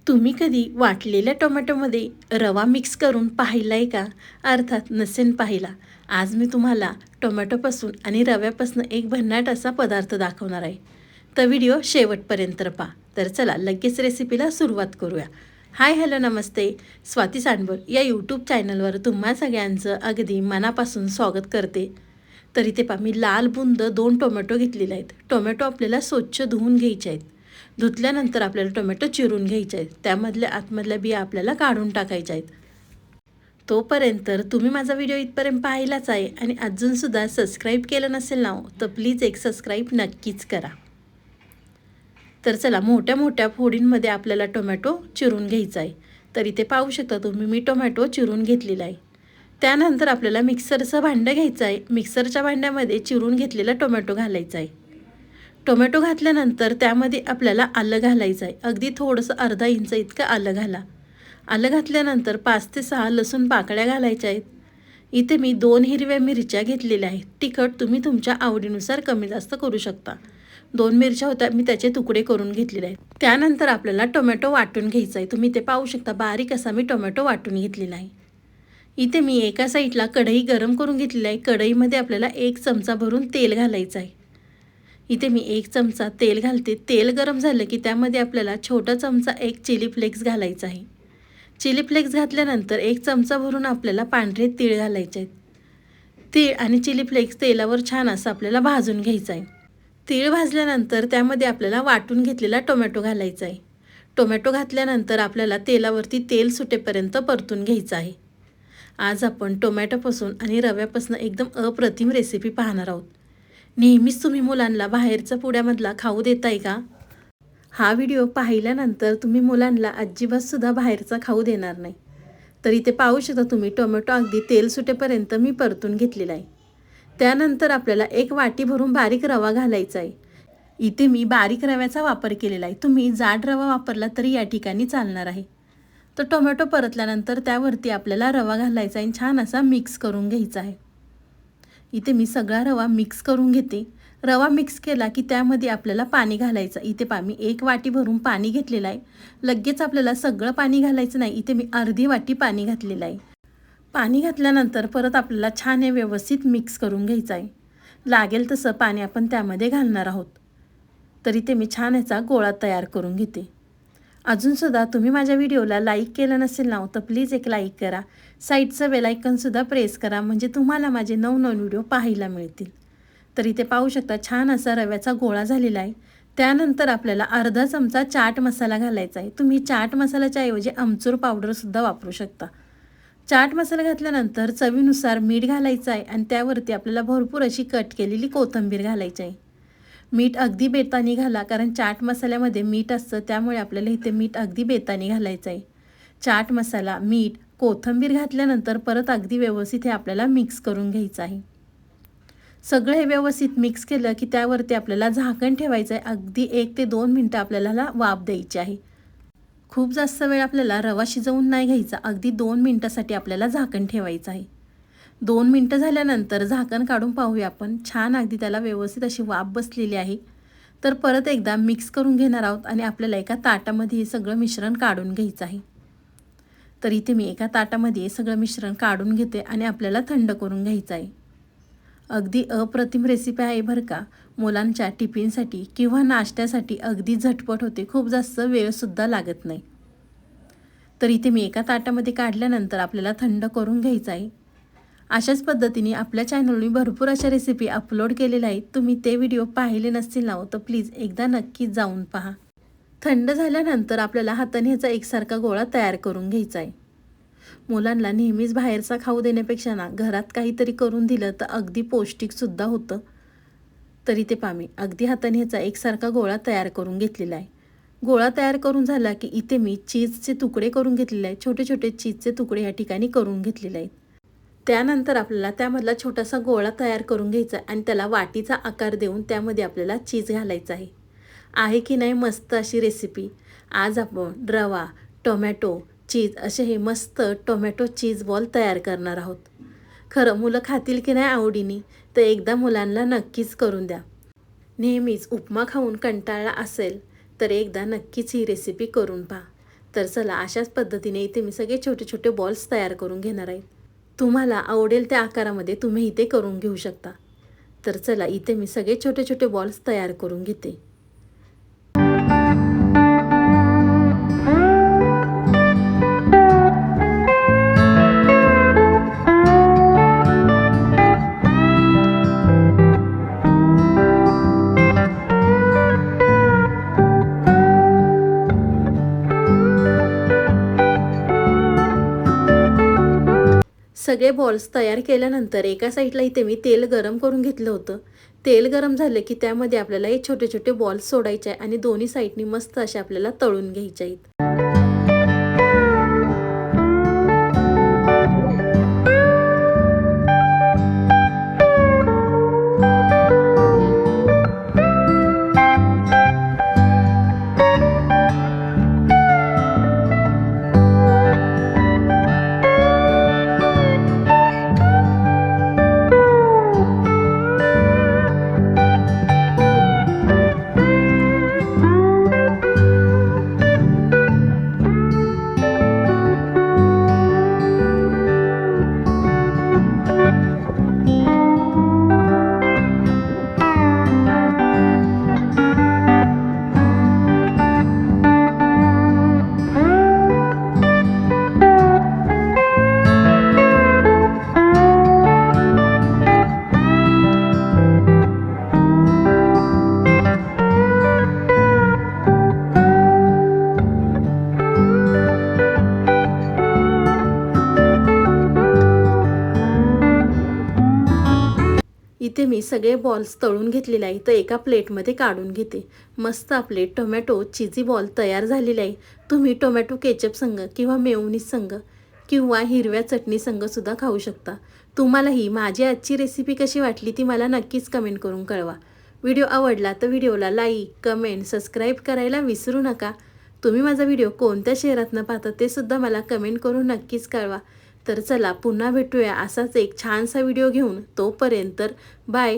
तुम्ही कधी वाटलेल्या टोमॅटोमध्ये रवा मिक्स करून पाहिलाय का? अर्थात नसेन पाहिला. आज मी तुम्हाला टोमॅटोपासून आणि रव्यापासून एक भन्नाट असा पदार्थ दाखवणार आहे. तर व्हिडिओ शेवटपर्यंत पहा. तर चला लगेच रेसिपीला सुरुवात करूया. हाय हॅलो नमस्ते. स्वाती सांडवर या यूट्यूब चॅनलवर तुम्हा सगळ्यांचं अगदी मनापासून स्वागत करते. तर इथे पहा, मी लाल बुंद 2 टोमॅटो घेतलेले आहेत. टोमॅटो आपल्याला स्वच्छ धुवून घ्यायचे आहेत. धुतल्यानंतर आपल्याला टोमॅटो चिरून घ्यायचे आहेत. त्यामधल्या आतमधल्या बिया आपल्याला काढून टाकायच्या आहेत. तोपर्यंत तुम्ही माझा व्हिडिओ इथपर्यंत पाहिलाच आहे आणि अजूनसुद्धा सबस्क्राईब केलं नसेल ना तर प्लीज एक सबस्क्राईब नक्कीच करा. तर चला, मोठ्या मोठ्या फोडींमध्ये आपल्याला टोमॅटो चिरून घ्यायचा आहे. तर इथे पाहू शकता तुम्ही, मी टोमॅटो चिरून घेतलेला आहे. त्यानंतर आपल्याला मिक्सरचं भांडं घ्यायचं आहे. मिक्सरच्या भांड्यामध्ये चिरून घेतलेला टोमॅटो घालायचा आहे. टोमॅटो घातल्यानंतर त्यामध्ये आपल्याला आलं घालायचं आहे. अगदी थोडंसं अर्धा इंच इतकं आलं घाला. आलं घातल्यानंतर 5 ते 6 लसूण पाकळ्या घालायच्या आहेत. इथे मी 2 हिरव्या मिरच्या घेतलेल्या आहेत. तिखट तुम्ही तुमच्या आवडीनुसार कमी जास्त करू शकता. 2 मिरच्या होत्या, मी त्याचे तुकडे करून घेतलेले आहेत. त्यानंतर आपल्याला टोमॅटो वाटून घ्यायचा आहे. तुम्ही ते पाहू शकता, बारीक असा मी टोमॅटो वाटून घेतलेला आहे. इथे मी एका साईडला कढई गरम करून घेतलेली आहे. कढईमध्ये आपल्याला 1 चमचा भरून तेल घालायचं आहे. इथे मी 1 चमचा तेल घालते. तेल गरम झालं की त्यामध्ये आपल्याला छोटा चमचा 1 चिली फ्लेक्स घालायचा आहे. चिली फ्लेक्स घातल्यानंतर 1 चमचा भरून आपल्याला पांढरे तीळ घालायचे आहेत. तीळ आणि चिली फ्लेक्स तेलावर छान असं आपल्याला भाजून घ्यायचं आहे. तीळ भाजल्यानंतर त्यामध्ये आपल्याला वाटून घेतलेला टोमॅटो घालायचा आहे. टोमॅटो घातल्यानंतर आपल्याला तेलावरती तेल सुटेपर्यंत परतून घ्यायचं आहे. आज आपण टोमॅटोपासून आणि रव्यापासून एकदम अप्रतिम रेसिपी पाहणार आहोत. नेहमीच तुम्ही मुलांना बाहेरचा पुड्यामधला खाऊ देताय का? हा व्हिडिओ पाहिल्यानंतर तुम्ही मुलांना अजिबातसुद्धा बाहेरचा खाऊ देणार नाही. तर इथे पाहू शकता तुम्ही, टोमॅटो अगदी तेल सुटेपर्यंत मी परतून घेतलेला आहे. त्यानंतर आपल्याला 1 वाटी भरून बारीक रवा घालायचा आहे. इथे मी बारीक रव्याचा वापर केलेला आहे. तुम्ही जाड रवा वापरला तरी या ठिकाणी चालणार आहे. तर टोमॅटो परतल्यानंतर त्यावरती आपल्याला रवा घालायचा आहे आणि छान असा मिक्स करून घ्यायचा आहे. इथे मी सगळा रवा मिक्स करून घेते. रवा मिक्स केला की त्यामध्ये आपल्याला पाणी घालायचं. इथे पहा, मी 1 वाटी भरून पाणी घेतलेलं आहे. लगेच आपल्याला सगळं पाणी घालायचं नाही. इथे मी अर्धी वाटी पाणी घातलेलं आहे. पाणी घातल्यानंतर परत आपल्याला छान हे व्यवस्थित मिक्स करून घ्यायचं आहे. लागेल तसं पाणी आपण त्यामध्ये घालणार आहोत. तर इथे मी छान याचा गोळा तयार करून घेते. अजूनसुद्धा तुम्ही माझ्या व्हिडिओला लाईक केलं नसेल ना तर प्लीज एक लाईक करा. साईडचं बेल आयकॉनसुद्धा प्रेस करा, म्हणजे तुम्हाला माझे नवनवीन व्हिडिओ पाहायला मिळतील. तर इथे पाहू शकता, छान असा रव्याचा गोळा झालेला आहे. त्यानंतर आपल्याला अर्धा चमचा चाट मसाला घालायचा आहे. तुम्ही चाट मसाल्याच्या ऐवजी आमचूर पावडरसुद्धा वापरू शकता. चाट मसाला घातल्यानंतर चवीनुसार मीठ घालायचं आहे आणि त्यावरती आपल्याला भरपूर अशी कट केलेली कोथिंबीर घालायची आहे. मीठ अगदी बेताने घाला, कारण चाट मसाल्यामध्ये मीठ असतं, त्यामुळे आपल्याला इथे मीठ अगदी बेताने घालायचं आहे. चाट मसाला, मीठ, कोथिंबीर घातल्यानंतर परत अगदी व्यवस्थित हे आपल्याला मिक्स करून घ्यायचं आहे. सगळं हे व्यवस्थित मिक्स केलं की त्यावरती आपल्याला झाकण ठेवायचं आहे. अगदी 1 ते 2 मिनटं आपल्याला वाफ द्यायची आहे. खूप जास्त वेळ आपल्याला रवा शिजवून नाही घ्यायचा. अगदी 2 मिनटासाठी आपल्याला झाकण ठेवायचं आहे. 2 मिनटं झाल्यानंतर झाकण काढून पाहूया आपण. छान अगदी त्याला व्यवस्थित अशी वाफ बसलेली आहे. तर परत एकदा मिक्स करून घेणार आहोत आणि आपल्याला एका ताटामध्ये हे सगळं मिश्रण काढून घ्यायचं आहे. तर इथे मी एका ताटामध्ये हे सगळं मिश्रण काढून घेते आणि आपल्याला थंड करून घ्यायचं आहे. अगदी अप्रतिम रेसिपी आहे बरं का. मुलांच्या टिफिनसाठी किंवा नाश्त्यासाठी अगदी झटपट होते. खूप जास्त वेळसुद्धा लागत नाही. तर इथे मी एका ताटामध्ये काढल्यानंतर आपल्याला थंड करून घ्यायचं आहे. अशाच पद्धतीने आपल्या चॅनलने भरपूर अशा रेसिपी अपलोड केलेल्या आहेत. तुम्ही ते व्हिडिओ पाहिले नसतील ना तर प्लीज एकदा नक्कीच जाऊन पहा. थंड झाल्यानंतर आपल्याला हाताने ह्याचा एकसारखा गोळा तयार करून घ्यायचा आहे. मुलांना नेहमीच बाहेरचा खाऊ देण्यापेक्षा ना घरात काहीतरी करून दिलं तर अगदी पौष्टिकसुद्धा होतं. तर इथे पहा, मी अगदी हाताने ह्याचा एकसारखा गोळा तयार करून घेतलेला आहे. गोळा तयार करून झाला की इथे मी चीजचे तुकडे करून घेतलेले आहेत. छोटे छोटे चीजचे तुकडे या ठिकाणी करून घेतलेले आहेत. त्यानंतर आपल्याला त्यामधला छोटासा गोळा तयार करून घ्यायचा आणि त्याला वाटीचा आकार देऊन त्यामध्ये आपल्याला चीज घालायचं आहे. आहे की नाही मस्त अशी रेसिपी. आज आपण रवा, टोमॅटो, चीज असे हे मस्त टोमॅटो चीज बॉल तयार करणार आहोत. खरं मुलं खातील की नाही आवडीने, तर एकदा मुलांना नक्कीच करून द्या. नेहमीच उपमा खाऊन कंटाळला असेल तर एकदा नक्कीच ही रेसिपी करून पहा. तर चला अशाच पद्धतीने इथे मी सगळे छोटे छोटे बॉल्स तयार करून घेणार आहे. तुम्हाला आवडेल त्या आकारामध्ये तुम्ही इथे करून घेऊ शकता. तर चला इथे मी सगळे छोटे छोटे बॉल्स तयार करून घेते. सगळे बॉल्स तयार केल्यानंतर एका साईडला इथे मी तेल गरम करून घेतलं होतं. तेल गरम झालं की त्यामध्ये आपल्याला हे छोटे छोटे बॉल्स सोडायचे आहे आणि दोन्ही साईडनी मस्त असे आपल्याला तळून घ्यायचे आहेत. इथे मी सगळे बॉल्स तळून घेतलेले आहे. तर एका प्लेटमध्ये काढून घेते. मस्त आपले टोमॅटो चीजी बॉल तयार झालेले आहे. तुम्ही टोमॅटो केचप संग किंवा मेयोनीज संग किंवा हिरव्या चटणी संग सुद्धा खाऊ शकता. तुम्हाला ही माझी आजची रेसिपी कशी वाटली ती मला नक्कीच कमेंट करून कळवा. व्हिडिओ आवडला तर व्हिडिओला लाईक, कमेंट, सबस्क्राईब करायला विसरू नका. तुम्ही माझा व्हिडिओ कोणत्या शहरातनं पाहता ते सुद्धा मला कमेंट करून नक्कीच कळवा. तर चला पुन्हा भेटूया असाच एक छानसा व्हिडिओ घेऊन. तोपर्यंत बाय.